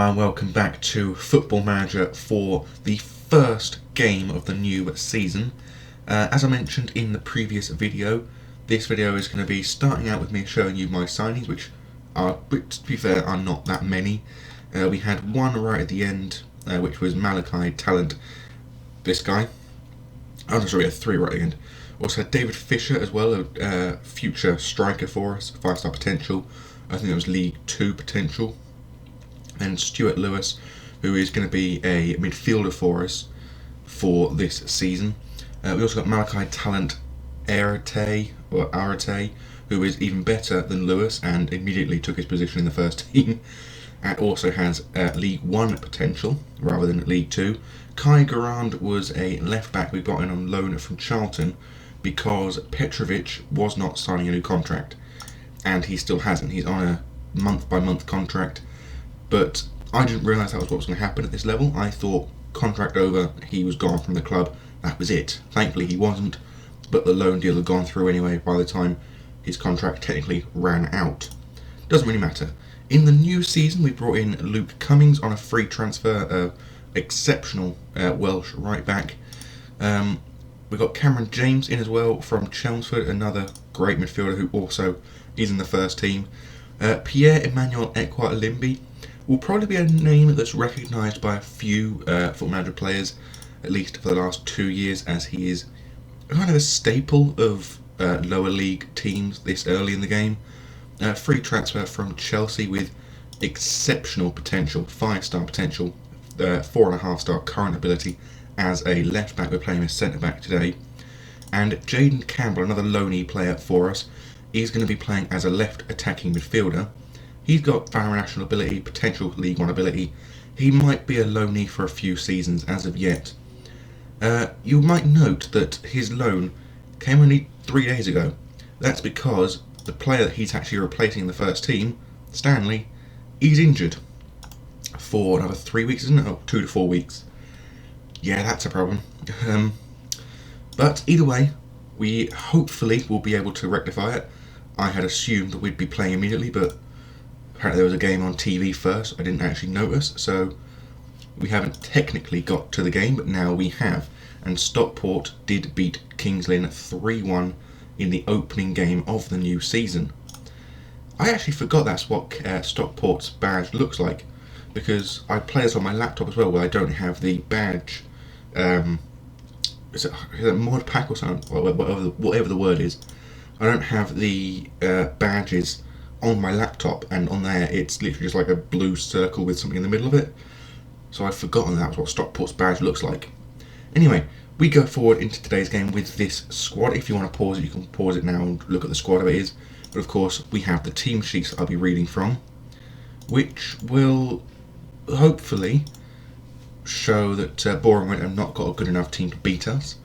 Hello and welcome back to Football Manager for the first game of the new season. As I mentioned in the previous video, this video is going to be starting out with me showing you my signings, which are, to be fair, are not that many. We had one right at the end, which was Malachi Talent, this guy. Oh, sorry, we had three right at the end. Also had David Fisher as well, a future striker for us, 5-star potential. I think it was League 2 potential. And Stuart Lewis, who is going to be a midfielder for us for this season. We also got Malachi Talent Arate, who is even better than Lewis and immediately took his position in the first team. And also has League 1 potential rather than League 2. Kai Garand was a left back we got in on loan from Charlton because Petrovic was not signing a new contract, and he still hasn't. He's on a month-by-month contract. But I didn't realise that was what was going to happen at this level. I thought contract over, he was gone from the club, that was it. Thankfully he wasn't, but the loan deal had gone through anyway by the time his contract technically ran out. Doesn't really matter. In the new season we brought in Luke Cummings on a free transfer, exceptional Welsh right back. We got Cameron James in as well from Chelmsford, another great midfielder who also is in the first team. Pierre-Emmanuel Ekwa-Limbi will probably be a name that's recognised by a few Football Manager players, at least for the last 2 years, as he is kind of a staple of lower league teams this early in the game. Free transfer from Chelsea with exceptional potential, 5-star potential, 4.5-star current ability as a left back. We're playing as centre back today. And Jaden Campbell, another loanee player for us, is going to be playing as a left attacking midfielder. He's got Barrow national ability, potential League 1 ability. He might be a loanee for a few seasons as of yet. You might note that his loan came only 3 days ago. That's because the player that he's actually replacing in the first team, Stanley, he's injured for another 3 weeks, isn't it? Oh, 2 to 4 weeks. Yeah, that's a problem. But either way, we hopefully will be able to rectify it. I had assumed that we'd be playing immediately, but apparently there was a game on TV first. I didn't actually notice, so we haven't technically got to the game, but now we have. And Stockport did beat Kings Lynn 3-1 in the opening game of the new season. I actually forgot that's what Stockport's badge looks like, because I play this on my laptop as well, where I don't have the badge. Is it mod pack or something? Whatever the word is. I don't have the badges on my laptop, and on there it's literally just like a blue circle with something in the middle of it. So I've forgotten that was what Stockport's badge looks like. Anyway, we go forward into today's game with this squad. If you want to pause it, you can pause it now and look at the squad as it is. But of course, we have the team sheets that I'll be reading from, which will hopefully show that Boreham Wood have not got a good enough team to beat us.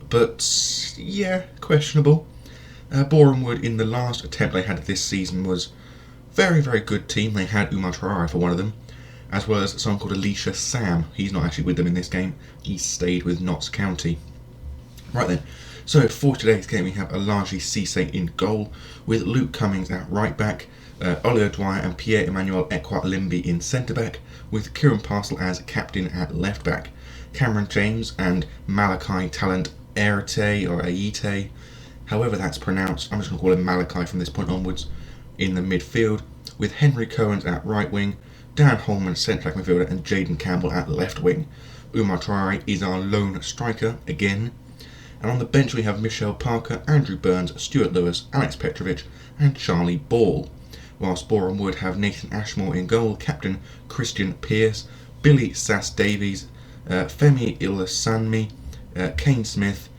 But yeah, questionable. Boreham Wood, in the last attempt they had this season, was very, very good team. They had Umar Traore for one of them, as well as someone called Alicia Sam. He's not actually with them in this game. He stayed with Notts County. Right then, so for today's game we have Alaji Cisse in goal, with Luke Cummings at right back, Ollie O'Dwyer and Pierre-Emmanuel Ekwa-Limbi in centre back, with Kieran Parcel as captain at left back. Cameron James and Malachi Talent Arate, or Aite, however that's pronounced, I'm just going to call him Malachi from this point onwards, in the midfield, with Henry Cohen at right wing, Dan Holman centre back midfielder, and Jaden Campbell at left wing. Umar Traore is our lone striker again. And on the bench we have Michelle Parker, Andrew Burns, Stuart Lewis, Alex Petrovic and Charlie Ball. Whilst Boreham Wood have Nathan Ashmore in goal, captain Christian Pearce, Billy Sass Davies, Femi Ilasanmi, Kane Smith,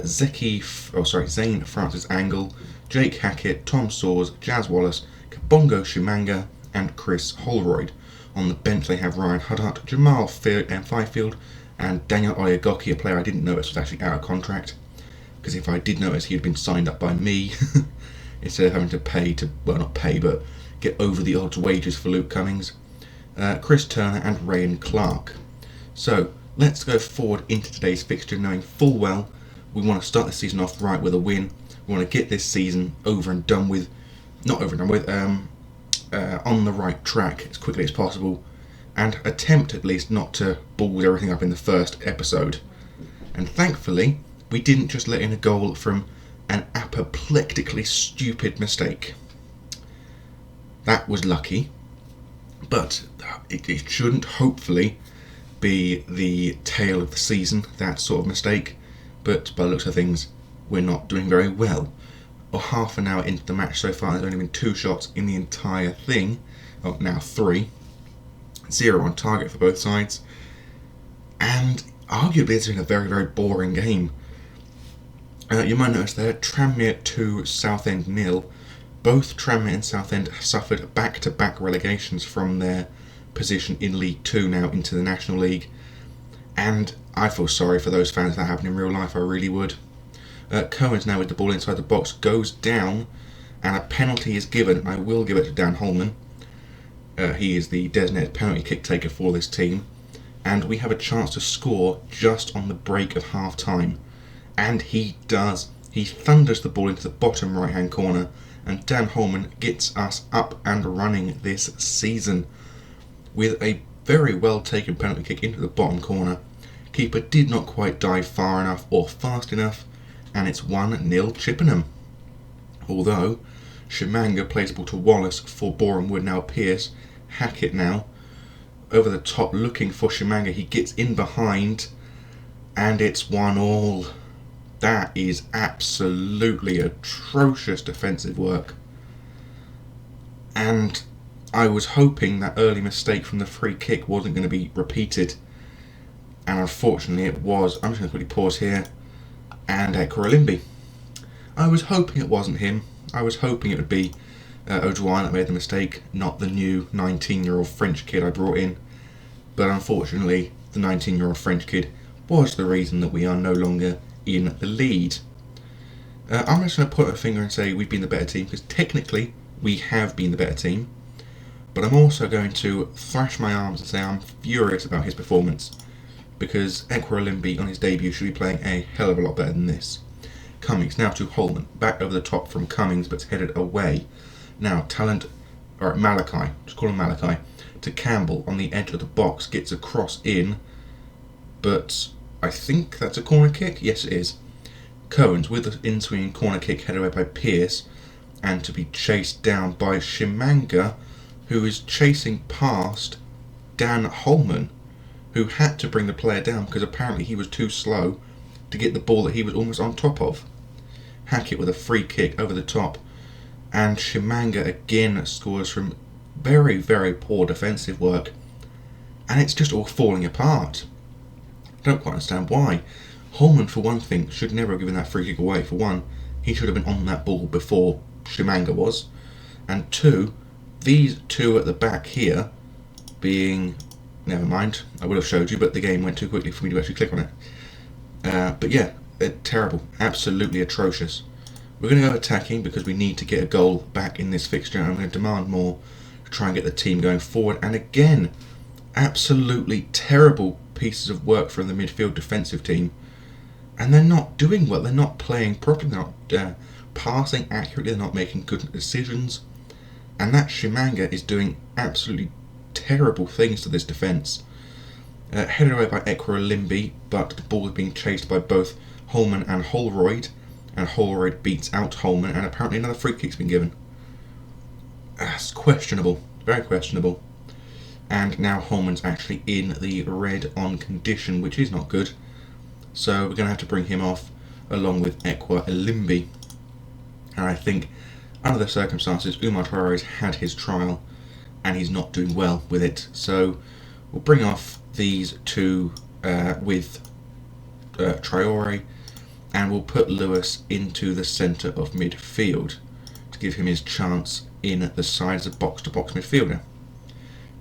Zane Francis Angle, Jake Hackett, Tom Saws, Jazz Wallace, Kabongo Shimanga and Chris Holroyd. On the bench they have Ryan Huddart, Jamal Fifield and Daniel Oyegoki, a player I didn't notice was actually out of contract, because if I did notice he had been signed up by me instead of having to pay to, well, not pay, but get over the odds wages for Luke Cummings, Chris Turner and Rayan Clark. So let's go forward into today's fixture, knowing full well we want to start the season off right with a win. We want to get this season over and done with, not over and done with, on the right track as quickly as possible and attempt at least not to balls everything up in the first episode. And thankfully, we didn't just let in a goal from an apoplectically stupid mistake. That was lucky, but it shouldn't hopefully be the tale of the season, that sort of mistake. But by the looks of things, we're not doing very well. Or half an hour into the match so far, there's only been 2 shots in the entire thing. Oh, now 3. 0 on target for both sides. And arguably it's been a very, very boring game. You might notice there, Tranmere 2, Southend 0. Both Tranmere and Southend suffered back-to-back relegations from their position in League 2 now into the National League. And I feel sorry for those fans that happen in real life, I really would. Cohen's now with the ball inside the box, goes down, and a penalty is given. I will give it to Dan Holman. He is the designated penalty kick taker for this team. And we have a chance to score just on the break of half-time. And he does. He thunders the ball into the bottom right-hand corner, and Dan Holman gets us up and running this season with a very well taken penalty kick into the bottom corner. Keeper did not quite dive far enough or fast enough, and it's 1-0 Chippenham. Although Shimanga plays the ball to Wallace for Boreham Wood, now Pierce. Hackett now over the top looking for Shimanga. He gets in behind, and it's 1-1. That is absolutely atrocious defensive work. And I was hoping that early mistake from the free kick wasn't going to be repeated. And unfortunately it was. I'm just going to quickly pause here. And Ekwalimbi. I was hoping it wasn't him. I was hoping it would be O'Dwyer that made the mistake, not the new 19-year-old French kid I brought in. But unfortunately, the 19-year-old French kid was the reason that we are no longer in the lead. I'm just going to put a finger and say we've been the better team, because technically we have been the better team. But I'm also going to thrash my arms and say I'm furious about his performance, because Ekwalimbi on his debut should be playing a hell of a lot better than this. Cummings now to Holman, back over the top from Cummings, but headed away. Now Malachi, just call him Malachi, to Campbell on the edge of the box, gets a cross in, but I think that's a corner kick. Yes, it is. Cohen's with the in-swinging corner kick headed away by Pierce, and to be chased down by Shimanga, who is chasing past Dan Holman, who had to bring the player down because apparently he was too slow to get the ball that he was almost on top of. Hackett with a free kick over the top, and Shimanga again scores from very, very poor defensive work, and it's just all falling apart. Don't quite understand why. Holman, for one thing, should never have given that free kick away. For one, he should have been on that ball before Shimanga was, and two, these two at the back here being, never mind, I would have showed you, but the game went too quickly for me to actually click on it. But yeah, terrible, absolutely atrocious. We're going to go attacking because we need to get a goal back in this fixture, and I'm going to demand more to try and get the team going forward. And again, absolutely terrible pieces of work from the midfield defensive team, and they're not doing well. They're not playing properly, they're not passing accurately, they're not making good decisions, and that Shimanga is doing absolutely terrible things to this defence. Headed away by Ekwalimbi, but the ball is being chased by both Holman and Holroyd, and Holroyd beats out Holman, and apparently another free kick's been given. That's questionable, very questionable. And now Holman's actually in the red on condition, which is not good. So we're going to have to bring him off along with Ekwalimbi. And I think under the circumstances, Umar Traore's had his trial and he's not doing well with it. So we'll bring off these two with Traore, and we'll put Lewis into the centre of midfield to give him his chance in the side as a box-to-box midfielder.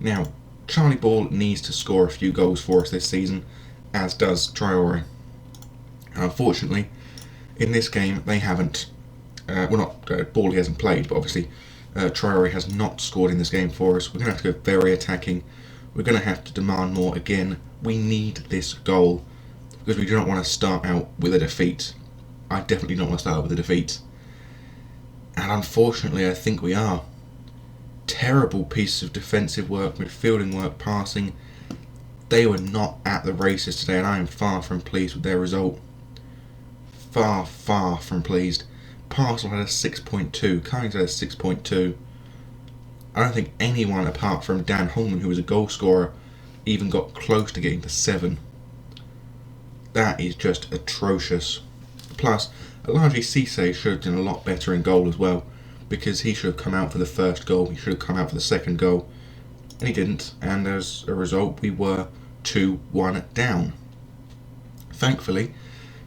Now, Charlie Ball needs to score a few goals for us this season, as does Traore. Unfortunately, in this game they haven't. Ball hasn't played, but obviously Traore has not scored in this game for us. We're going to have to go very attacking. We're going to have to demand more again. We need this goal because we do not want to start out with a defeat. I definitely don't want to start out with a defeat. And unfortunately, I think we are. terrible pieces of defensive work, midfielding work, passing. They were not at the races today, and I am far from pleased with their result. Far, far from pleased. Parcel had a 6.2, Cummings had a 6.2. I don't think anyone apart from Dan Holman, who was a goal scorer, even got close to getting to 7. That is just atrocious. Plus, Elijah Cisse should have done a lot better in goal as well, because he should have come out for the first goal, he should have come out for the second goal, and he didn't, and as a result we were 2-1 down. Thankfully,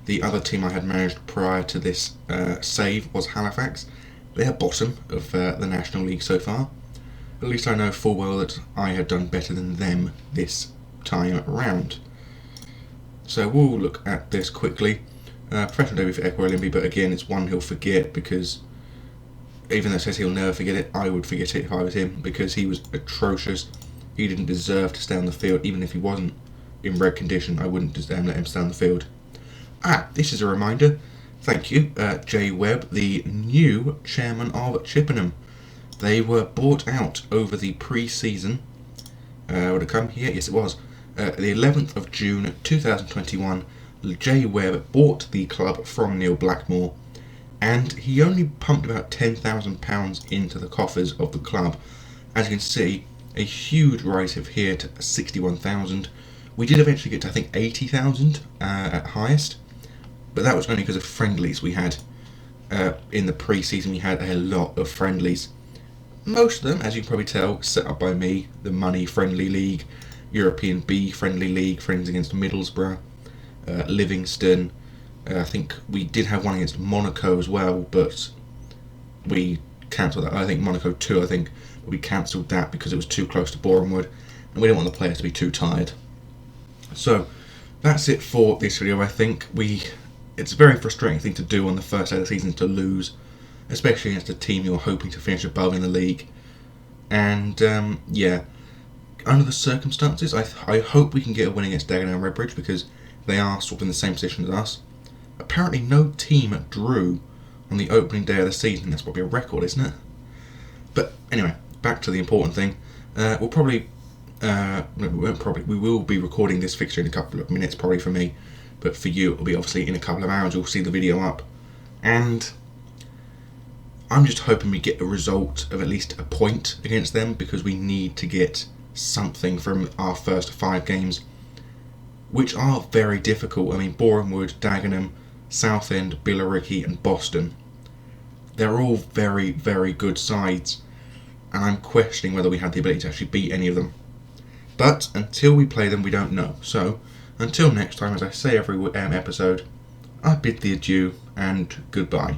the other team I had managed prior to this save was Halifax. They're bottom of the National League so far. At least I know full well that I had done better than them this time around. So we'll look at this quickly. Professional debut for Ekwalimbi, but again it's one he'll forget, because even though it says he'll never forget it, I would forget it if I was him, because he was atrocious. He didn't deserve to stay on the field. Even if he wasn't in red condition, I wouldn't let him stay on the field. This is a reminder. Thank you, Jay Webb, the new chairman of Chippenham. They were bought out over the pre-season. Would it come here? Yes, it was. The 11th of June 2021, Jay Webb bought the club from Neil Blackmore, and he only pumped about £10,000 into the coffers of the club. As you can see, a huge rise here to 61,000. We did eventually get to, I think, 80,000 at highest, but that was only because of friendlies we had. In the pre-season we had a lot of friendlies. Most of them, as you can probably tell, set up by me. The Money Friendly League, European B Friendly League, friends against Middlesbrough, Livingston. I think we did have one against Monaco as well, but we cancelled that. I think Monaco 2, but we cancelled that because it was too close to Boreham Wood, and we didn't want the players to be too tired. So that's it for this video. I think it's a very frustrating thing to do on the first day of the season, to lose, especially against a team you're hoping to finish above in the league. And yeah, under the circumstances, I hope we can get a win against Dagenham and Redbridge, because they are sort of in the same position as us. Apparently no team drew on the opening day of the season. That's probably a record, isn't it? But anyway, back to the important thing. We will be recording this fixture in a couple of minutes, probably for me, but for you it'll be obviously in a couple of hours. You'll see the video up, and I'm just hoping we get a result of at least a point against them, because we need to get something from our first 5 games, which are very difficult. I mean, Boreham Wood, Dagenham, Southend, Billericay and Boston. They're all very, very good sides, and I'm questioning whether we had the ability to actually beat any of them. But until we play them, we don't know. So, until next time, as I say every episode, I bid thee adieu and goodbye.